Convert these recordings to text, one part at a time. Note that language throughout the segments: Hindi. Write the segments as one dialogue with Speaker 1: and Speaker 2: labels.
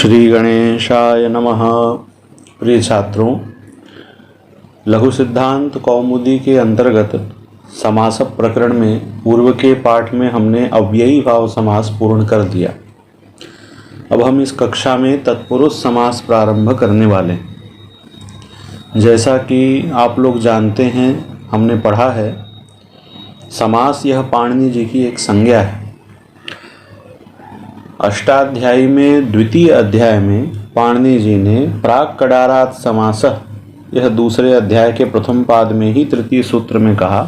Speaker 1: श्री गणेशाय नमः। प्रिय छात्रों, लघु सिद्धांत कौमुदी के अंतर्गत समास प्रकरण में पूर्व के पाठ में हमने अव्ययी भाव समास पूर्ण कर दिया। अब हम इस कक्षा में तत्पुरुष समास प्रारंभ करने वाले हैं। जैसा कि आप लोग जानते हैं, हमने पढ़ा है, समास यह पाणिनि जी की एक संज्ञा है। अष्टाध्यायी में द्वितीय अध्याय में पाणिनि जी ने प्राक कडारात समासः, यह दूसरे अध्याय के प्रथम पाद में ही तृतीय सूत्र में कहा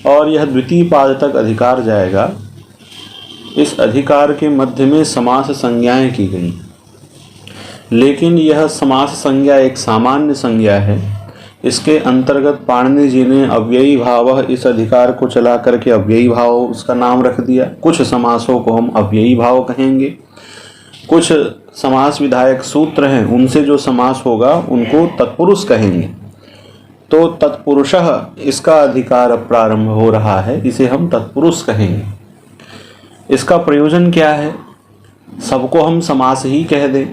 Speaker 1: और यह द्वितीय पाद तक अधिकार जाएगा। इस अधिकार के मध्य में समास संज्ञाएं की गई, लेकिन यह समास संज्ञा एक सामान्य संज्ञा है। इसके अंतर्गत पाणिनि जी ने अव्ययी भाव इस अधिकार को चला करके अव्ययी भाव उसका नाम रख दिया। कुछ समासों को हम अव्ययी भाव कहेंगे, कुछ समास विधायक सूत्र हैं, उनसे जो समास होगा उनको तत्पुरुष कहेंगे। तो तत्पुरुषः इसका अधिकार अब प्रारंभ हो रहा है, इसे हम तत्पुरुष कहेंगे। इसका प्रयोजन क्या है? सबको हम समास ही कह दें,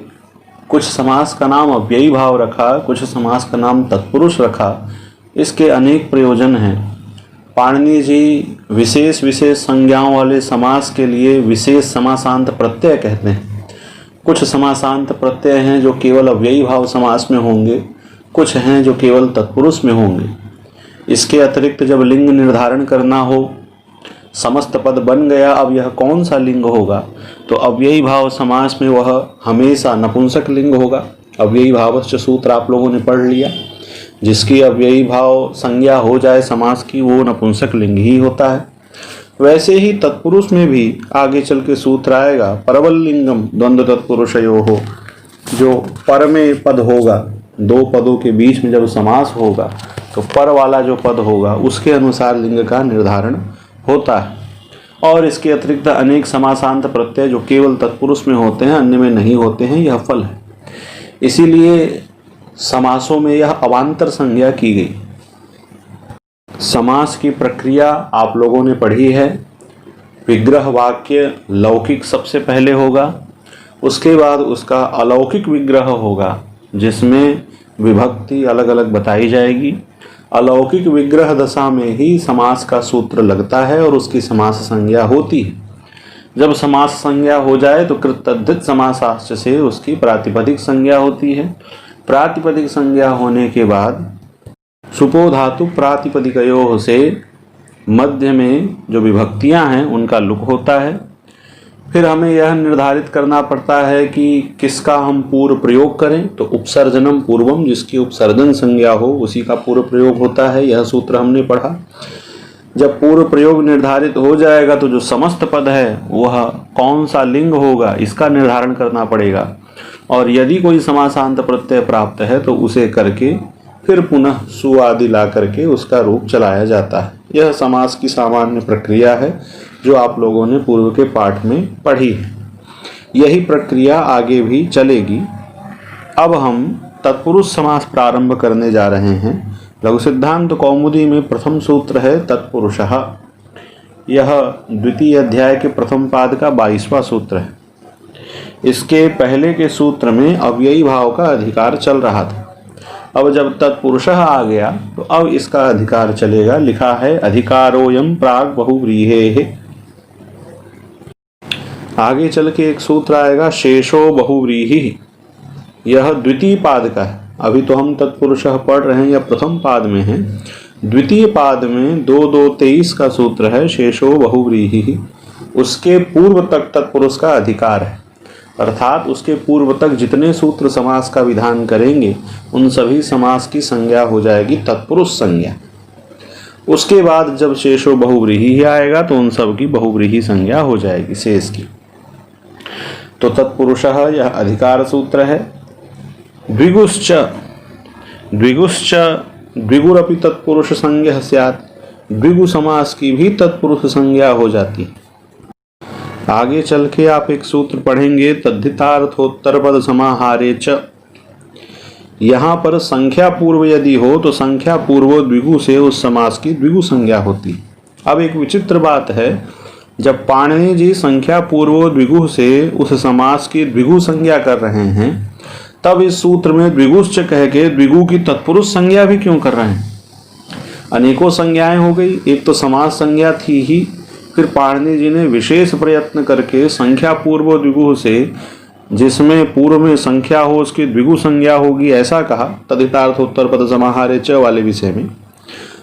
Speaker 1: कुछ समास का नाम अव्ययी भाव रखा, कुछ समास का नाम तत्पुरुष रखा, इसके अनेक प्रयोजन हैं। पाणिनि जी विशेष विशेष संज्ञाओं वाले समास के लिए विशेष समासांत प्रत्यय कहते हैं। कुछ समासांत प्रत्यय हैं जो केवल अव्ययी भाव समास में होंगे, कुछ हैं जो केवल तत्पुरुष में होंगे। इसके अतिरिक्त जब लिंग निर्धारण करना हो, समस्त पद बन गया, अब यह कौन सा लिंग होगा, तो अव्ययी भाव समास में वह हमेशा नपुंसक लिंग होगा। अव्ययी भावश्च सूत्र आप लोगों ने पढ़ लिया। जिसकी अव्ययी भाव संज्ञा हो जाए समास की, वो नपुंसक लिंग ही होता है। वैसे ही तत्पुरुष में भी आगे चल के सूत्र आएगा, परवल लिंगम द्वंद्व तत्पुरुषयो हो। जो पर में पद होगा, दो पदों के बीच में जब समास होगा तो पर वाला जो पद होगा उसके अनुसार लिंग का निर्धारण होता है। और इसके अतिरिक्त अनेक समासांत प्रत्यय जो केवल तत्पुरुष में होते हैं, अन्य में नहीं होते हैं, यह फल है। इसीलिए समासों में यह अवान्तर संज्ञा की गई। समास की प्रक्रिया आप लोगों ने पढ़ी है। विग्रह वाक्य लौकिक सबसे पहले होगा, उसके बाद उसका अलौकिक विग्रह होगा जिसमें विभक्ति अलग अलग बताई जाएगी। अलौकिक विग्रह दशा में ही समास का सूत्र लगता है और उसकी समास संज्ञा होती है। जब समास संज्ञा हो जाए तो कृतद्धित समासाश्च से उसकी प्रातिपदिक संज्ञा होती है। प्रातिपदिक संज्ञा होने के बाद सुपो धातु प्रातिपदिकयोः से मध्य में जो विभक्तियां हैं उनका लुक होता है। फिर हमें यह निर्धारित करना पड़ता है कि किसका हम पूर्व प्रयोग करें, तो उपसर्जनम पूर्वम, जिसकी उपसर्जन संज्ञा हो उसी का पूर्व प्रयोग होता है। यह सूत्र हमने पढ़ा। जब पूर्व प्रयोग निर्धारित हो जाएगा तो जो समस्त पद है वह कौन सा लिंग होगा इसका निर्धारण करना पड़ेगा। और यदि कोई समासांत प्रत्यय प्राप्त है तो उसे करके फिर पुनः सु आदि ला करके उसका रूप चलाया जाता है। यह समास की सामान्य प्रक्रिया है जो आप लोगों ने पूर्व के पाठ में पढ़ी है। यही प्रक्रिया आगे भी चलेगी। अब हम तत्पुरुष समास प्रारंभ करने जा रहे हैं। लघु सिद्धांत कौमुदी में प्रथम सूत्र है तत्पुरुषः। यह द्वितीय अध्याय के प्रथम पाद का 22वां सूत्र है। इसके पहले के सूत्र में अव्ययी भाव का अधिकार चल रहा था। अब जब तत्पुरुषः आ गया तो अब इसका अधिकार चलेगा। लिखा है अधिकारोयम प्राग बहुव्रीहेः। आगे चल के एक सूत्र आएगा शेषो बहुव्रीहि। यह द्वितीय पाद का है। अभी तो हम तत्पुरुषः पढ़ रहे हैं, या प्रथम पाद में है। द्वितीय पाद में 2-2-23 का सूत्र है शेषो बहुव्रीहि। उसके पूर्व तक तत्पुरुष का अधिकार है, अर्थात उसके पूर्व तक जितने सूत्र समास का विधान करेंगे उन सभी समास की संज्ञा हो जाएगी तत्पुरुष संज्ञा। उसके बाद जब शेषो बहुव्रीहि आएगा तो उन सब की बहुव्रीहि संज्ञा हो जाएगी शेष की। तो तत्पुरुषः यह अधिकार सूत्र है। द्विगुश्च द्विगुरपि तत्पुरुष संज्ञा स्यात्। द्विगु समास की भी तत्पुरुष संज्ञा हो जाती है। आगे चल के आप एक सूत्र पढ़ेंगे तद्धितार्थोत्तर पद समाहारे च। यहाँ पर संख्या पूर्व यदि हो तो संख्या पूर्व द्विगु से उस समास की द्विगु संज्ञा होती। अब एक विचित्र बात है, जब पाणिनि जी संख्या पूर्व द्विगु से उस समास की द्विगु संज्ञा कर रहे हैं, तब इस सूत्र में द्विगुश्च कह के द्विगु की तत्पुरुष संज्ञा भी क्यों कर रहे हैं? अनेकों संज्ञाएं हो गई, एक तो समास संज्ञा थी ही, फिर पाणिनि जी ने विशेष प्रयत्न करके संख्या पूर्व द्विगु से, जिसमें पूर्व में संख्या हो उसकी द्विगु संज्ञा होगी, ऐसा कहा। तदितार्थोत्तर पद समाहारे च वाले विषय में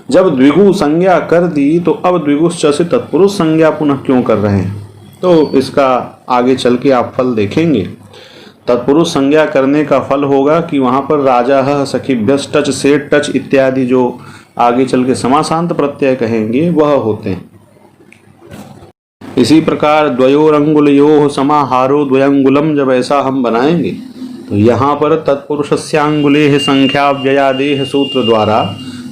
Speaker 1: जब द्विगु संज्ञा कर दी तो अब द्विगुश्च से तत्पुरुष संज्ञा पुनः क्यों कर रहे हैं? तो इसका आगे चल के आप फल देखेंगे। तत्पुरुष संज्ञा करने का फल होगा कि वहाँ पर राजा सखिभ्यस टच से टच इत्यादि जो आगे चल के समासांत प्रत्यय कहेंगे वह होते हैं। इसी प्रकार द्वयोरंगुलयोः समाहारो द्वयंगुलम जब ऐसा हम बनाएंगे तो यहाँ पर तत्पुरुषस्यांगुलेः संख्या व्ययादेः सूत्र द्वारा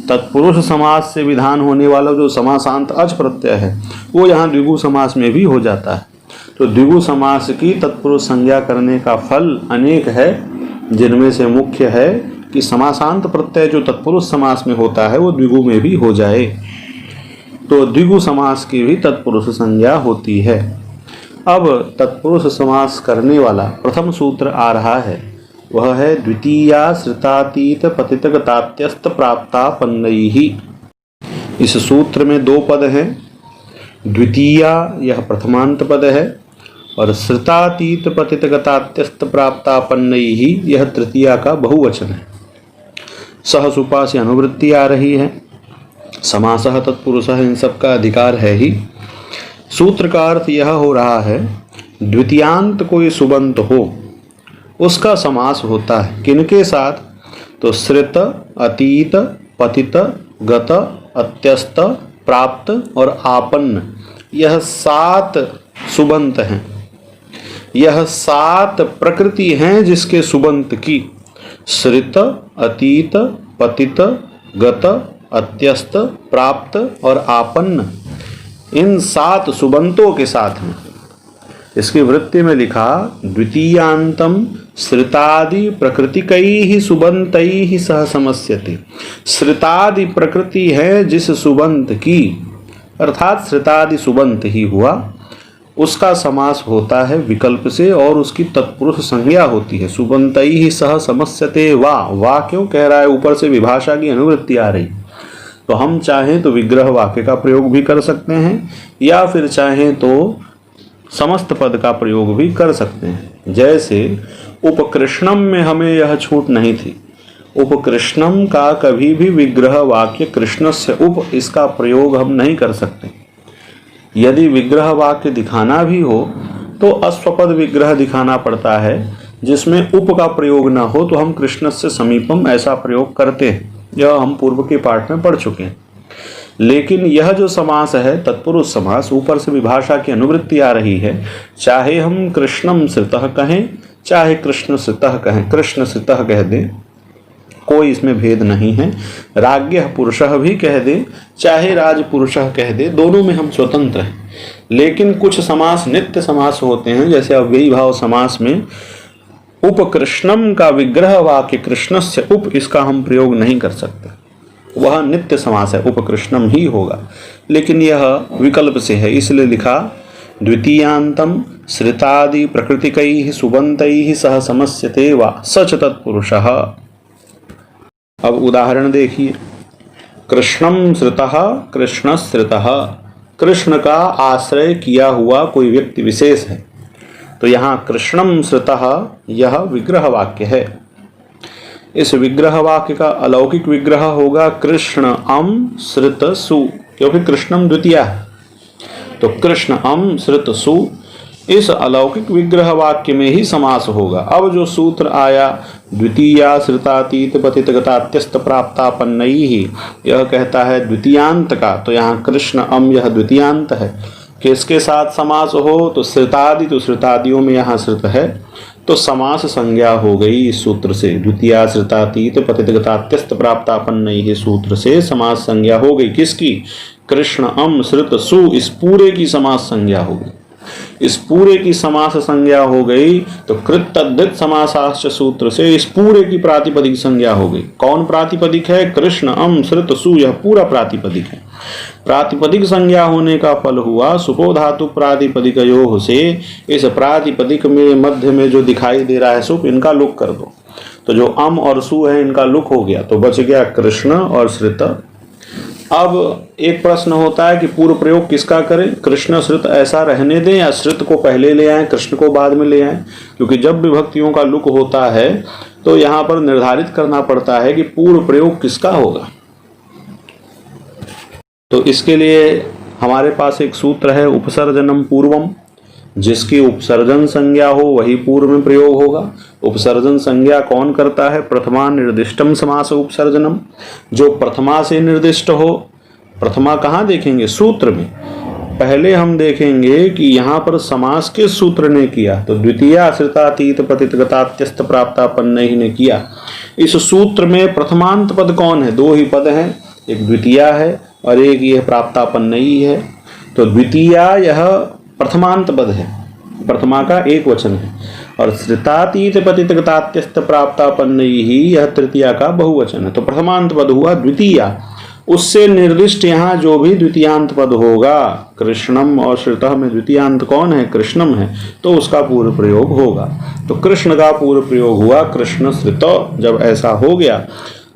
Speaker 1: तत्पुरुष समास से विधान होने वाला जो समासांत अच प्रत्यय है वो यहाँ द्विगु समास में भी हो जाता है। तो द्विगु समास की तत्पुरुष संज्ञा करने का फल अनेक है, जिनमें से मुख्य है कि समासांत प्रत्यय जो तत्पुरुष समास में होता है वो द्विगु में भी हो जाए। तो द्विगु समास की भी तत्पुरुष संज्ञा होती है। अब तत्पुरुष समास करने वाला प्रथम सूत्र आ रहा है, वह है द्वितीया श्रितातीत पतितगतात्यस्त प्राप्तापन्नैहि। इस सूत्र में दो पद हैं। द्वितीया यह प्रथमांत पद है और श्रितातीत पतितगतात्यस्त प्राप्तापन्नैहि यह तृतीया का बहुवचन है। सहसुपा से अनुवृत्ति आ रही है। समासः तत्पुरुषः इन सब का अधिकार है ही। सूत्र का अर्थ यह हो रहा है, द्वितीयांत कोई सुबंत हो उसका समास होता है। किनके साथ? तो श्रित, अतीत, पतित, गत, अत्यस्त, प्राप्त और आपन्न, यह 7 सुबंत हैं। यह 7 प्रकृति हैं जिसके सुबंत की श्रित, अतीत, पतित, गत, अत्यस्त, प्राप्त और आपन्न, इन 7 सुबंतों के साथ में इसकी वृत्ति में लिखा द्वितीयांतम श्रितादि प्रकृतिकैः सुबंतैः सह समस्यते। श्रितादि प्रकृति है जिस सुबंत की, अर्थात श्रितादि सुबंत ही हुआ, उसका समास होता है विकल्प से और उसकी तत्पुरुष संज्ञा होती है। सुबंतैः सह समस्यते। वाह क्यों कह रहा है? ऊपर से विभाषा की अनुवृत्ति आ रही। तो हम चाहें तो विग्रह वाक्य का प्रयोग भी कर सकते हैं या फिर चाहें तो समस्त पद का प्रयोग भी कर सकते हैं। जैसे उपकृष्णम में हमें यह छूट नहीं थी। उपकृष्णम का कभी भी विग्रह वाक्य कृष्णस्य उप, इसका प्रयोग हम नहीं कर सकते। यदि विग्रह वाक्य दिखाना भी हो तो अश्वपद विग्रह दिखाना पड़ता है, जिसमें उप का प्रयोग ना हो तो हम कृष्णस्य समीपम ऐसा प्रयोग करते हैं। यह हम पूर्व के पाठ में पढ़ चुके हैं। लेकिन यह जो समास है तत्पुरुष समास, ऊपर से विभाषा की अनुवृत्ति आ रही है। चाहे हम कृष्णम श्रितः कहें चाहे कृष्ण श्रितः कहें, कृष्ण श्रितः कह दें, कोई इसमें भेद नहीं है। राज्ञः पुरुषः भी कह दें चाहे राजपुरुषः कह दें, दोनों में हम स्वतंत्र हैं। लेकिन कुछ समास नित्य समास होते हैं, जैसे अव्ययी भाव समास में उपकृष्णम का विग्रह वाक्य कृष्णस्य उप, इसका हम प्रयोग नहीं कर सकते। वह नित्य समास है, उपकृष्णम ही होगा। लेकिन यह विकल्प से है, इसलिए लिखा द्वितीयांतम श्रितादि प्रकृतिकैः सुबंतैः सह समस्यते वा सच तत्पुरुषः। अब उदाहरण देखिए। कृष्णम श्रितः, कृष्ण श्रितः, कृष्ण का आश्रय किया हुआ कोई व्यक्ति विशेष है। तो यहाँ कृष्णम श्रितः यह विग्रह वाक्य है। इस विग्रह वाक्य का अलौकिक विग्रह होगा कृष्ण अम श्रित सु, क्योंकि कृष्णम द्वितीया है। तो कृष्ण अम श्रित सु, इस अलौकिक विग्रह वाक्य में ही समास होगा। अब जो सूत्र आया द्वितीया श्रितातीत पतितगतात्यस्त प्राप्तापन्नैः, यह कहता है द्वितीयांत का। तो यहाँ कृष्ण अम यह द्वितीयांत है। किसके साथ समास हो? तो श्रितादि, तो श्रितादियों में यहाँ श्रित है, तो समास संज्ञा हो गई इस सूत्र से। द्वितीया श्रितातीत पतितगतात्यस्त प्राप्तापन्नैः सूत्र से समास संज्ञा हो गई। किसकी? कृष्ण अम श्रित सु, इस पूरे की समास संज्ञा हो गई। इस पूरे की समास संज्ञा हो गई तो कृत तद्धित समासाश्च सूत्र से इस पूरे की प्रातिपदिक संज्ञा हो गई। कौन प्रातिपदिक है? कृष्ण अम श्रित सु, यह पूरा प्रातिपदिक है। प्रातिपदिक संज्ञा होने का फल हुआ सुपो धातु प्रातिपदिकयोः से। इस प्रातिपदिक में मध्य में जो दिखाई दे रहा है सुप, इनका लुक कर दो, तो जो अम और सु है इनका लुक हो गया, तो बच गया कृष्ण और श्रित। अब एक प्रश्न होता है कि पूर्व प्रयोग किसका करें, कृष्ण श्रित ऐसा रहने दें या श्रित को पहले ले आएं, कृष्ण को बाद में ले आएं? क्योंकि जब विभक्तियों का लुक होता है तो यहाँ पर निर्धारित करना पड़ता है कि पूर्व प्रयोग किसका होगा। तो इसके लिए हमारे पास एक सूत्र है, उपसर्जनम पूर्वम। जिसकी उपसर्जन संज्ञा हो वही पूर्व में प्रयोग होगा। उपसर्जन संज्ञा कौन करता है? प्रथमा निर्दिष्टम समास उपसर्जनम, जो प्रथमा से निर्दिष्ट हो। प्रथमा कहाँ देखेंगे? सूत्र में। पहले हम देखेंगे कि यहाँ पर समास किस सूत्र ने किया, तो द्वितीय आश्रितातीत पतित गतात्यस्त प्राप्तापन्न ही ने किया। इस सूत्र में प्रथमांत पद कौन है? दो ही पद हैं, एक द्वितीय है और एक यह प्राप्तापन्न ही है। तो द्वितीय यह प्रथमांत पद है, प्रथमा का एक वचन है, और श्रितातीत पतित गतात्यस्त प्राप्तापन्न ही यह तृतीया का बहुवचन है। तो प्रथमांत पद हुआ द्वितीया, उससे निर्दिष्ट यहाँ जो भी द्वितीयांत पद होगा, कृष्णम और श्रितः में द्वितीयांत कौन है? कृष्णम है, तो उसका पूर्व प्रयोग होगा। तो कृष्ण का पूर्व प्रयोग हुआ कृष्ण श्रित। जब ऐसा हो गया,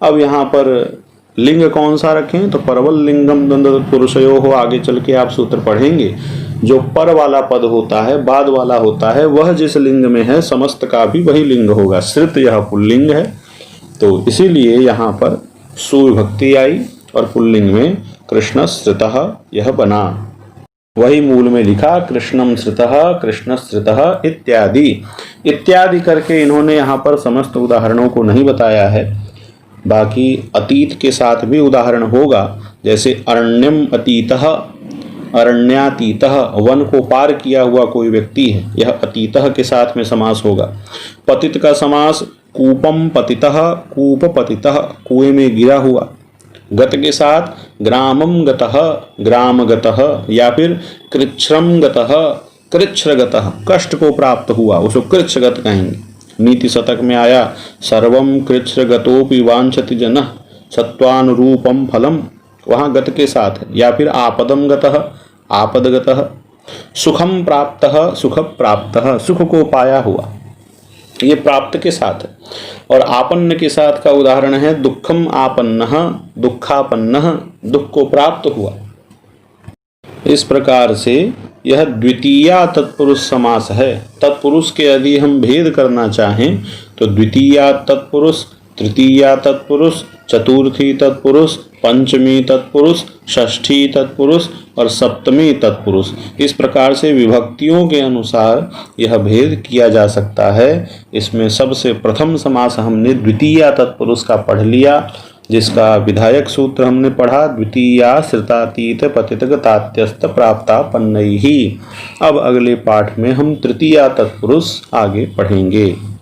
Speaker 1: अब यहाँ पर लिंग कौन सा रखें? तो परवल लिंगम द्वंद्व पुरुषयो हो। आगे चल के आप सूत्र पढ़ेंगे, जो पर वाला पद होता है, बाद वाला होता है, वह जिस लिंग में है समस्त का भी वही लिंग होगा। श्रित यह पुल्लिंग है, तो इसीलिए यहाँ पर सुविभक्ति आई और पुल्लिंग में कृष्ण श्रितः यह बना। वही मूल में लिखा कृष्णम श्रितः, कृष्ण श्रितः इत्यादि। इत्यादि करके इन्होंने यहाँ पर समस्त उदाहरणों को नहीं बताया है, बाकी अतीत के साथ भी उदाहरण होगा। जैसे अरण्यम अतीतः, अरण्यातीतः, वन को पार किया हुआ कोई व्यक्ति है, यह अतीतः के साथ में समास होगा। पतित का समास कूपम पतितः, कूप पतितः, कुएं में गिरा हुआ। गत के साथ ग्रामम गतः, ग्राम गतः, या फिर कृच्छ्रम गतः, कृच्छ्रगतः, कष्ट को प्राप्त हुआ, उसको कृच्छ्रगत कहेंगे। नीति शतक में आया सर्वम कृच्छ्रगतोपि वांछति जनः सत्वानुरूपम फलम, वहाँ गत के साथ है। या फिर आपदम गतः, आपदगतः, सुखम प्राप्तः, सुख प्राप्तः, सुख को पाया हुआ, ये प्राप्त के साथ है। और आपन्न के साथ का उदाहरण है दुखम आपन्नः, दुखापन्नः, दुख को प्राप्त हुआ। इस प्रकार से यह द्वितीया तत्पुरुष समास है। तत्पुरुष के यदि हम भेद करना चाहें तो द्वितीया तत्पुरुष, तृतीया तत्पुरुष, चतुर्थी तत्पुरुष, पंचमी तत्पुरुष, षष्ठी तत्पुरुष और सप्तमी तत्पुरुष, इस प्रकार से विभक्तियों के अनुसार यह भेद किया जा सकता है। इसमें सबसे प्रथम समास हमने द्वितीया तत्पुरुष का पढ़ लिया, जिसका विधायक सूत्र हमने पढ़ा द्वितीया श्रितातीत पतित गतात्यस्त प्राप्तापन्नैः। अब अगले पाठ में हम तृतीया तत्पुरुष आगे पढ़ेंगे।